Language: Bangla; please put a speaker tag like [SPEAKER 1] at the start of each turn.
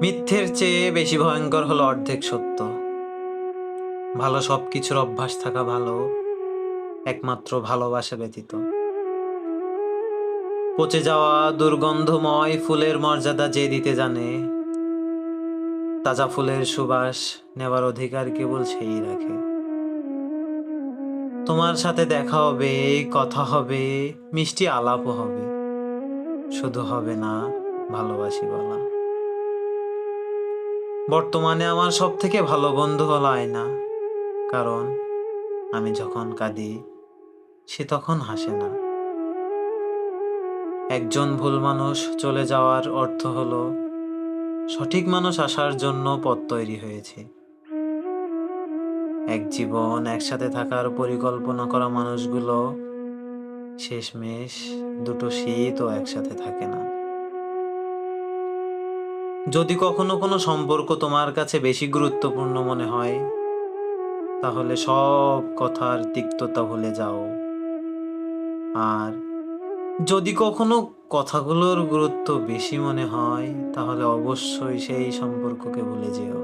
[SPEAKER 1] মিথ্যের চেয়ে বেশি ভয়ঙ্কর হলো অর্ধেক সত্য। ভালো সবকিছুর অভ্যাস থাকা ভালো, একমাত্র ভালোবাসা ব্যতীত। পচে যাওয়া দুর্গন্ধময় ফুলের মর্যাদা যে দিতে জানে, তাজা ফুলের সুবাস নেবার অধিকার কেবল সেই রাখে। তোমার সাথে দেখা হবে, কথা হবে, মিষ্টি আলাপও হবে, শুধু হবে না ভালোবাসি বলা। বর্তমানে আমার সব থেকে ভালো বন্ধু হলো আয়না, কারণ আমি যখন কাঁদি সে তখন হাসে না। একজন ভুল মানুষ চলে যাওয়ার অর্থ হলো সঠিক মানুষ আসার জন্য পথ তৈরি হয়েছে। এক জীবন একসাথে থাকার পরিকল্পনা করা মানুষগুলো শেষমেশ দুটো শীতও একসাথে থাকে না। যদি কখনো কোনো সম্পর্ক তোমার কাছে বেশি গুরুত্বপূর্ণ মনে হয়, তাহলে সব কথার তিক্ততা ভুলে যাও। আর যদি কখনো কথাগুলোর গুরুত্ব বেশি মনে হয়, তাহলে অবশ্যই সেই সম্পর্ককে ভুলে যেও।